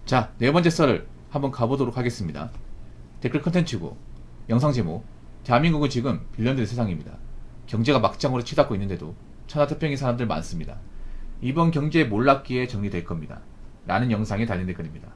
자, 네 번째 썰을 한번 가보도록 하겠습니다. 댓글 컨텐츠고 영상 제목: 대한민국은 지금 빌런들의 세상입니다. 경제가 막장으로 치닫고 있는데도 천하태평인 사람들 많습니다. 이번 경제 몰락기에 정리될 겁니다. 라는 영상에 달린 댓글입니다.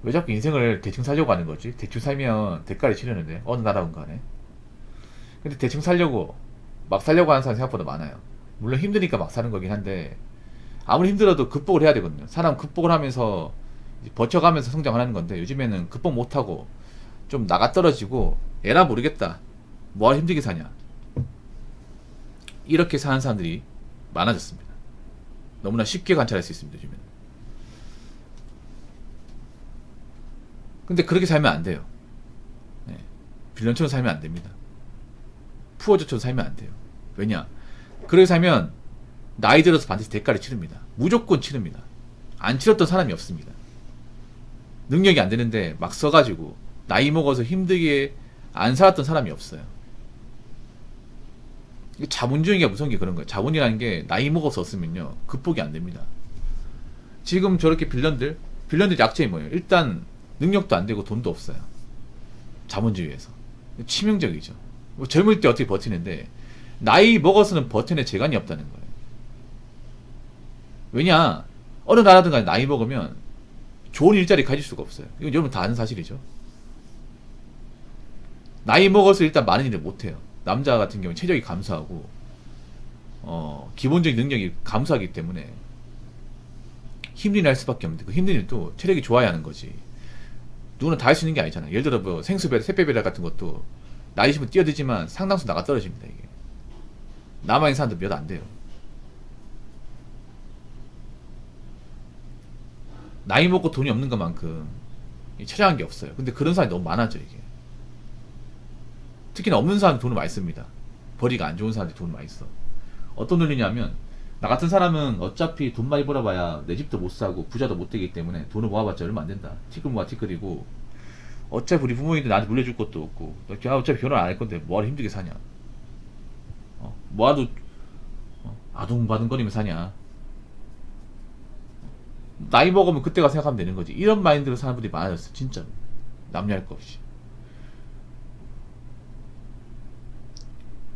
왜 자꾸 인생을 대충 살려고 하는 거지? 대충 살면 대가를 치르는데 어느 나라건 간에. 근데 대충 살려고 막 살려고 하는 사람 생각보다 많아요. 물론 힘드니까 막 사는 거긴 한데 아무리 힘들어도 극복을 해야 되거든요. 사람 극복을 하면서 버텨가면서 성장을 하는 건데 요즘에는 극복 못하고 좀 나가 떨어지고 에라 모르겠다, 뭐하러 힘들게 사냐, 이렇게 사는 사람들이 많아졌습니다. 너무나 쉽게 관찰할 수 있습니다, 요즘에는. 근데 그렇게 살면 안 돼요. 네. 빌런처럼 살면 안 됩니다. 푸어저처럼 살면 안 돼요. 왜냐? 그렇게 살면 나이 들어서 반드시 대가를 치릅니다. 무조건 치릅니다. 안 치렀던 사람이 없습니다. 능력이 안 되는데 막 써가지고 나이 먹어서 힘들게 안 살았던 사람이 없어요. 자본주의가 무서운 게 그런 거예요. 자본이라는 게 나이 먹어서 없으면요 극복이 안 됩니다. 지금 저렇게 빌런들 약점이 뭐예요? 일단 능력도 안 되고 돈도 없어요. 자본주의에서 치명적이죠. 뭐 젊을 때 어떻게 버티는데 나이 먹어서는 버텨낼 재간이 없다는 거예요. 왜냐, 어느 나라든 간에 나이 먹으면 좋은 일자리 가질 수가 없어요. 이건 여러분 다 아는 사실이죠. 나이 먹어서 일단 많은 일을 못해요. 남자 같은 경우는 체력이 감소하고 기본적인 능력이 감소하기 때문에 힘든 일 할 수밖에 없는데 그 힘든 일도 체력이 좋아야 하는 거지. 누구나 다 할 수 있는 게 아니잖아. 예를 들어 뭐 생수배달, 샛배배달 같은 것도 나이 있으면 뛰어들지만 상당수 나가 떨어집니다. 이게 남아있는 사람들 몇 안 돼요. 나이 먹고 돈이 없는 것만큼 처량한 게 없어요. 근데 그런 사람이 너무 많아져 이게. 특히나 없는 사람이 돈을 많이 씁니다. 벌이가 안 좋은 사람들이 돈을 많이 써. 어떤 논리냐면, 나 같은 사람은 어차피 돈 많이 벌어봐야 내 집도 못 사고 부자도 못 되기 때문에 돈을 모아봤자 얼마 안 된다. 티끌 모아 티끌이고, 어차피 우리 부모님들 나한테 물려줄 것도 없고, 어차피 결혼 안 할 건데 뭐하러 힘들게 사냐. 뭐하러 아둥바둥거리며 사냐. 나이 먹으면 그때가 생각하면 되는 거지. 이런 마인드로 사는 분들이 많아졌어, 진짜로. 남녀할 거 없이.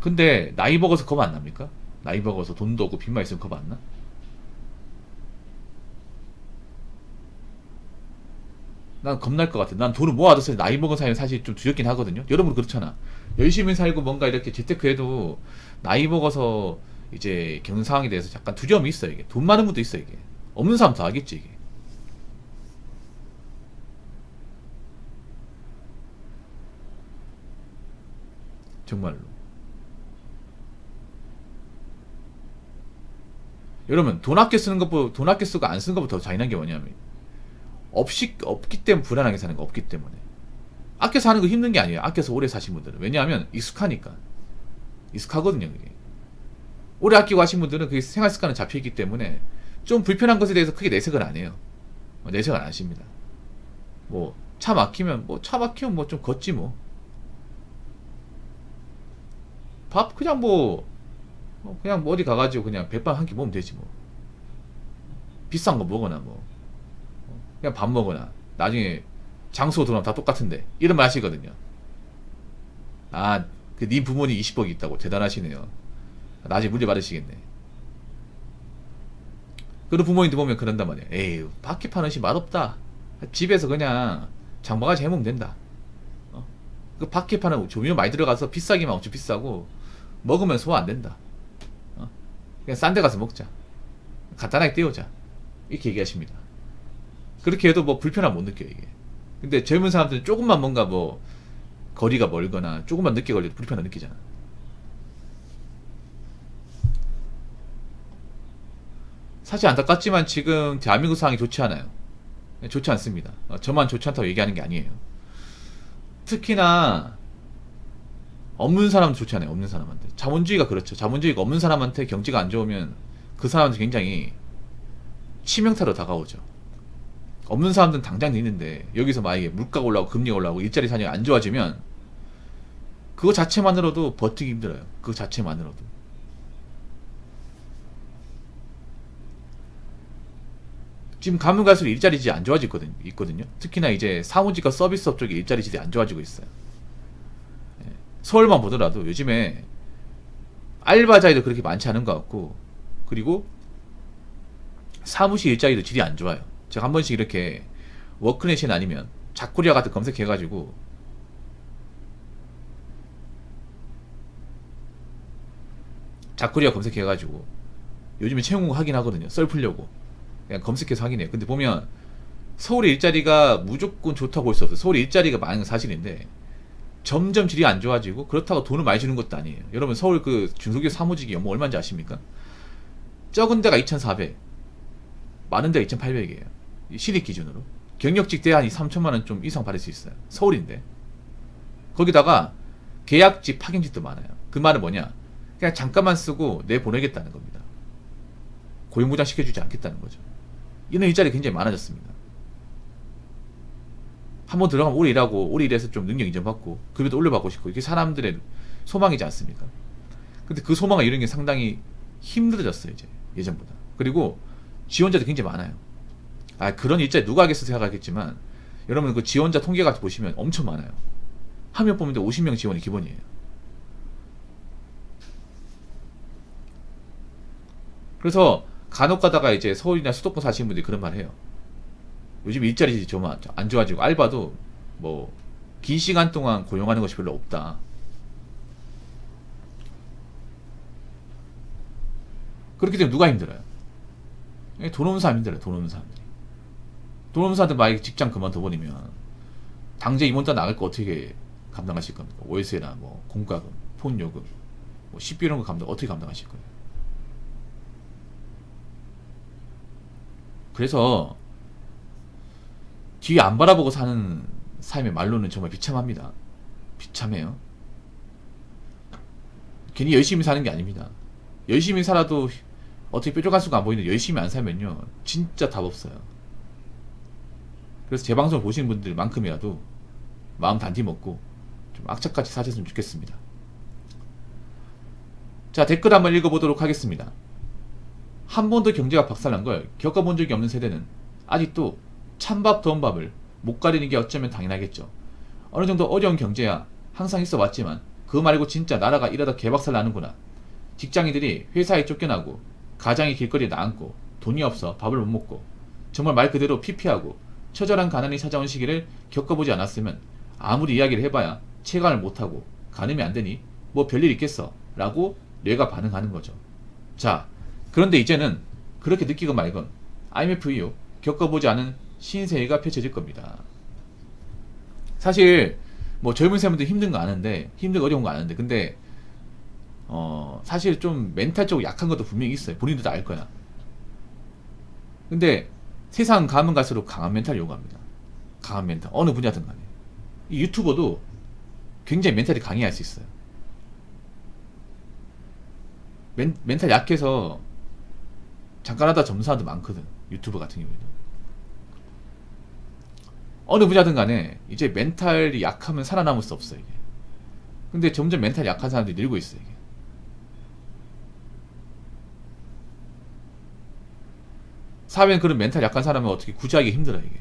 근데 나이 먹어서 겁 안 납니까? 나이 먹어서 돈도 없고 빚만 있으면 겁 안 나? 난 겁날 것 같아. 난 돈을 모아뒀을 때 나이 먹은 사람이 사실 좀 두렵긴 하거든요. 여러분 그렇잖아. 열심히 살고 뭔가 이렇게 재테크해도 나이 먹어서 이제 겪는 상황에 대해서 약간 두려움이 있어. 이게 돈 많은 분도 있어. 이게 없는 사람 더 하겠지. 이게 정말로. 여러분 돈 아껴 쓰는 것보다, 돈 아껴 쓰고 안 쓰는 것보다 더 잔인한 게 뭐냐면, 없기 때문에 불안하게 사는 거. 없기 때문에. 아껴 사는 거 힘든 게 아니에요. 아껴서 오래 사신 분들은. 왜냐하면 익숙하니까. 익숙하거든요, 그게. 오래 아끼고 하신 분들은 그게 생활 습관은 잡혀있기 때문에 좀 불편한 것에 대해서 크게 내색을 안 해요. 내색을 안 하십니다. 뭐 차 막히면 뭐 좀 걷지 뭐. 밥 그냥 그냥 뭐 어디 가가지고 그냥 백반 한 끼 먹으면 되지 뭐. 비싼 거 먹거나 뭐 그냥 밥 먹거나 나중에 장소 들어오면 다 똑같은데 이런 말 하시거든요. 아, 그 네 부모님 20억이 있다고 대단하시네요. 나중에 문제 받으시겠네. 그런 부모님들 보면 그런단 말이야. 에이, 밖에 파는 시 맛없다. 집에서 그냥 장바가지 해먹으면 된다. 그 밖에 파는 조미료 많이 들어가서 비싸기만 엄청 비싸고 먹으면 소화 안 된다. 그냥 싼 데 가서 먹자. 간단하게 때우자. 이렇게 얘기하십니다. 그렇게 해도 뭐 불편함 못 느껴요, 이게. 근데 젊은 사람들은 조금만 뭔가 뭐 거리가 멀거나 조금만 늦게 걸려도 불편함 느끼잖아. 사실 안타깝지만 지금 대한민국 상황이 좋지 않아요. 좋지 않습니다. 저만 좋지 않다고 얘기하는 게 아니에요. 특히나 없는 사람은 좋지 않아요. 없는 사람한테. 자본주의가 그렇죠. 자본주의가 없는 사람한테 경제가 안 좋으면 그 사람한테 굉장히 치명타로 다가오죠. 없는 사람들은 당장 있는데 여기서 만약에 물가가 올라오고 금리가 올라오고 일자리 사정이 안 좋아지면 그거 자체만으로도 버티기 힘들어요. 그거 자체만으로도. 지금 가면 갈수록 일자리 질이 안 좋아지고 있거든요. 특히나 이제 사무직과 서비스업 쪽에 일자리 질이 안 좋아지고 있어요. 예. 서울만 보더라도 요즘에 알바자리도 그렇게 많지 않은 것 같고, 그리고 사무실 일자리도 질이 안 좋아요. 제가 한 번씩 이렇게 워크넷이나 아니면 자쿠리아 같은 검색해가지고 자쿠리아 검색해가지고 요즘에 채용 확인하거든요. 썰 풀려고 그냥 검색해서 확인해요. 근데 보면 서울의 일자리가 무조건 좋다고 볼 수 없어요. 서울의 일자리가 많은 건 사실인데 점점 질이 안 좋아지고, 그렇다고 돈을 많이 주는 것도 아니에요. 여러분 서울 그 중소기업 사무직이 연봉 얼마인지 아십니까? 적은 데가 2,400, 많은 데가 2,800이에요. 신입 기준으로. 경력직 대 한 3천만원 좀 이상 받을 수 있어요. 서울인데. 거기다가 계약직, 파견직도 많아요. 그 말은 뭐냐? 그냥 잠깐만 쓰고 내보내겠다는 겁니다. 고용보장 시켜주지 않겠다는 거죠. 이런 일자리 굉장히 많아졌습니다. 한번 들어가면 오래 일하고, 오래 일해서 좀 능력 인정받고 급여도 올려받고 싶고, 이게 사람들의 소망이지 않습니까? 근데 그 소망을 이루는 게 상당히 힘들어졌어요, 이제 예전보다. 그리고 지원자도 굉장히 많아요. 그런 일자리 누가 하겠어 생각하겠지만, 여러분 그 지원자 통계 같은 거 보시면 엄청 많아요. 한 명 뽑는데 50명 지원이 기본이에요. 그래서 간혹 가다가 이제 서울이나 수도권 사시는 분들이 그런 말 해요. 요즘 일자리 좀 안 좋아지고, 알바도 뭐 긴 시간 동안 고용하는 것이 별로 없다. 그렇기 때문에 누가 힘들어요? 돈 없는 사람 힘들어요. 돈 없는 사람들이. 돈 없는 사람들 만약에 직장 그만둬버리면 당장 이번 달 나갈 거 어떻게 감당하실 겁니까? 월세나 뭐 공과금, 폰요금, 뭐 식비 이런 거 어떻게 감당하실 거예요? 그래서 뒤에 안 바라보고 사는 삶의 말로는 정말 비참합니다. 비참해요. 괜히 열심히 사는 게 아닙니다. 열심히 살아도 어떻게 뾰족한 수가 안 보이는데 열심히 안 살면요 진짜 답 없어요. 그래서 제 방송을 보시는 분들만큼이라도 마음 단디 먹고 좀 악착같이 사셨으면 좋겠습니다. 자, 댓글 한번 읽어보도록 하겠습니다. 한 번도 경제가 박살난 걸 겪어본 적이 없는 세대는 아직도 찬밥 더운 밥을 못 가리는 게 어쩌면 당연하겠죠. 어느 정도 어려운 경제야 항상 있어 왔지만 그거 말고 진짜 나라가 이러다 개박살 나는구나. 직장인들이 회사에 쫓겨나고 가장이 길거리에 나앉고 돈이 없어 밥을 못 먹고 정말 말 그대로 피폐하고 처절한 가난이 찾아온 시기를 겪어보지 않았으면 아무리 이야기를 해봐야 체감을 못하고 가늠이 안되니 뭐 별일 있겠어 라고 뇌가 반응하는 거죠. 자, 그런데 이제는 그렇게 느끼고 말건 IMF 이후 겪어보지 않은 신세계가 펼쳐질 겁니다. 사실 뭐 젊은 사람들 힘든 거 아는데, 힘들고 어려운 거 아는데, 근데 사실 좀 멘탈적으로 약한 것도 분명히 있어요. 본인들도 알 거야. 근데 세상 가면 갈수록 강한 멘탈을 요구합니다. 강한 멘탈, 어느 분야든 간에. 이 유튜버도 굉장히 멘탈이 강해야 할 수 있어요. 멘탈 약해서 잠깐 하다 점수사람도 많거든. 유튜버 같은 경우에도. 어느 분야든 간에 이제 멘탈이 약하면 살아남을 수 없어요, 이게. 근데 점점 멘탈이 약한 사람들이 늘고 있어요, 이게. 사회는 그런 멘탈 약한 사람을 어떻게 구제하기 힘들어요, 이게.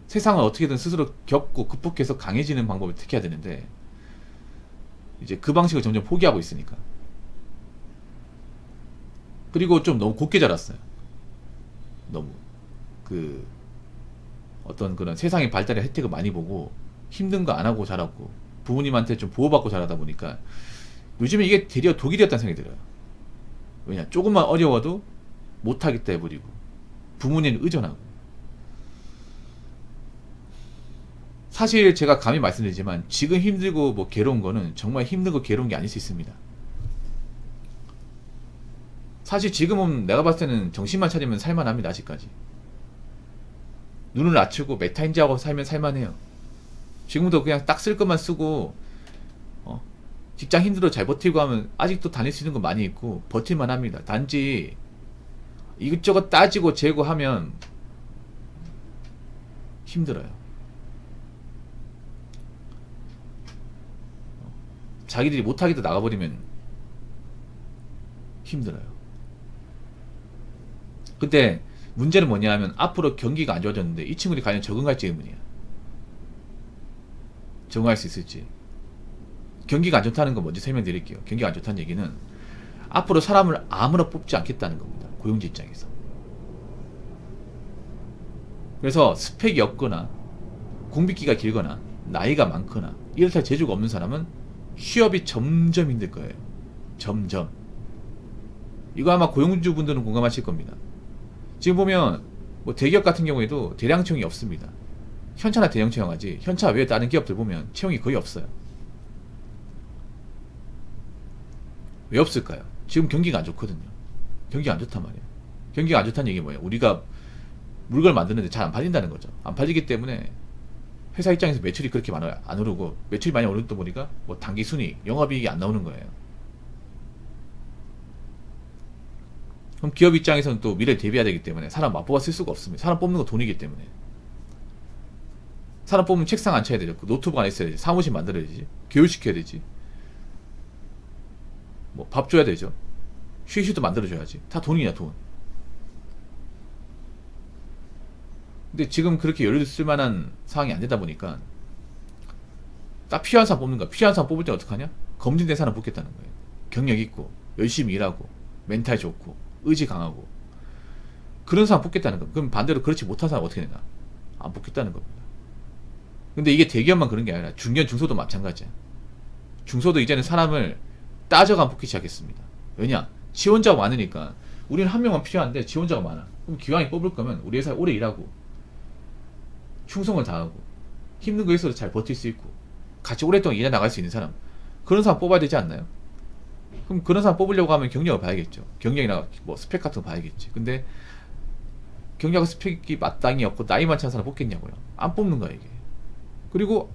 세상을 어떻게든 스스로 겪고 극복해서 강해지는 방법을 택해야 되는데, 이제 그 방식을 점점 포기하고 있으니까. 그리고 좀 너무 곱게 자랐어요. 너무 어떤 그런 세상의 발달의 혜택을 많이 보고 힘든 거 안 하고 자랐고 부모님한테 좀 보호받고 자라다 보니까 요즘에 이게 되려 독이 되었다는 생각이 들어요. 왜냐, 조금만 어려워도 못하겠다 해버리고 부모님 의존하고. 사실 제가 감히 말씀드리지만 지금 힘들고 뭐 괴로운 거는 정말 힘들고 괴로운 게 아닐 수 있습니다. 사실 지금은 내가 봤을 때는 정신만 차리면 살만합니다. 아직까지 눈을 낮추고 메타인지하고 살면 살만해요. 지금도 그냥 딱 쓸 것만 쓰고 직장 힘들어 잘 버티고 하면 아직도 다닐 수 있는 거 많이 있고 버틸만 합니다. 단지 이것저것 따지고 재고하면 힘들어요. 자기들이 못하겠다 나가버리면 힘들어요. 근데 문제는 뭐냐 하면 앞으로 경기가 안 좋아졌는데 이 친구들이 과연 적응할지 의문이야. 적응할 수 있을지. 경기가 안 좋다는 건 먼저 설명드릴게요. 경기가 안 좋다는 얘기는 앞으로 사람을 아무나 뽑지 않겠다는 겁니다. 고용주 입장에서. 그래서 스펙이 없거나 공비기가 길거나 나이가 많거나 이렇다 재주가 없는 사람은 취업이 점점 힘들 거예요. 점점. 이거 아마 고용주분들은 공감하실 겁니다. 지금 보면 뭐 대기업 같은 경우에도 대량 채용이 없습니다. 현차나 대량 채용하지 현차 외에 다른 기업들 보면 채용이 거의 없어요. 왜 없을까요? 지금 경기가 안 좋거든요. 경기가 안 좋단 말이에요. 경기가 안 좋다는 얘기 뭐예요? 우리가 물건을 만드는데 잘 안 팔린다는 거죠. 안 팔리기 때문에 회사 입장에서 매출이 그렇게 많아요. 안 오르고 매출이 많이 오르다 보니까 뭐 단기 순이익, 영업이익이 안 나오는 거예요. 그럼 기업 입장에서는 또 미래를 대비해야 되기 때문에 사람 맞뽑아 쓸 수가 없습니다. 사람 뽑는 거 돈이기 때문에. 사람 뽑으면 책상 앉혀야 되죠. 노트북 안에 있어야 되지. 사무실 만들어야지. 교육시켜야 되지. 뭐 밥 줘야 되죠. 휴식도 만들어줘야지. 다 돈이냐 돈. 근데 지금 그렇게 여유를 쓸 만한 상황이 안 되다 보니까 딱 필요한 사람 뽑는 거야. 필요한 사람 뽑을 때 어떡하냐? 검증된 사람 뽑겠다는 거예요. 경력 있고 열심히 일하고 멘탈 좋고 의지 강하고 그런 사람 뽑겠다는 거예요. 그럼 반대로 그렇지 못한 사람 어떻게 되나? 안 뽑겠다는 겁니다. 근데 이게 대기업만 그런 게 아니라 중견 중소도 마찬가지야. 중소도 이제는 사람을 따져가 뽑기 시작했습니다. 왜냐? 지원자가 많으니까 우리는 한 명만 필요한데 지원자가 많아. 그럼 기왕에 뽑을 거면 우리 회사에 오래 일하고 충성을 다하고 힘든 거 있어도 잘 버틸 수 있고 같이 오랫동안 일해 나갈 수 있는 사람, 그런 사람 뽑아야 되지 않나요? 그럼 그런 사람 뽑으려고 하면 경력을 봐야겠죠. 경력이나 뭐 스펙 같은 거 봐야겠지. 근데 경력과 스펙이 마땅히 없고 나이 많지 않은 사람 뽑겠냐고요. 안 뽑는 거야 이게. 그리고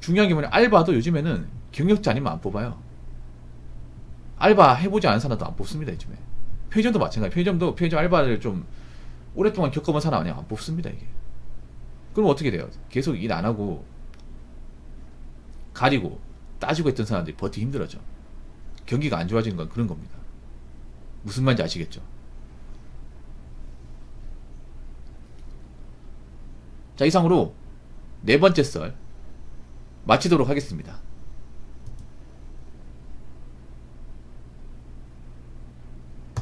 중요한 게 뭐냐, 알바도 요즘에는 경력자 아니면 안 뽑아요. 알바 해보지 않은 사람도 안 뽑습니다 요즘에. 편의점도 마찬가지. 편의점 알바를 좀 오랫동안 겪어본 사람 아니면 안 뽑습니다 이게. 그럼 어떻게 돼요? 계속 일 안 하고 가리고 따지고 했던 사람들이 버티기 힘들어져. 경기가 안 좋아지는 건 그런 겁니다. 무슨 말인지 아시겠죠? 자, 이상으로 네 번째 썰 마치도록 하겠습니다.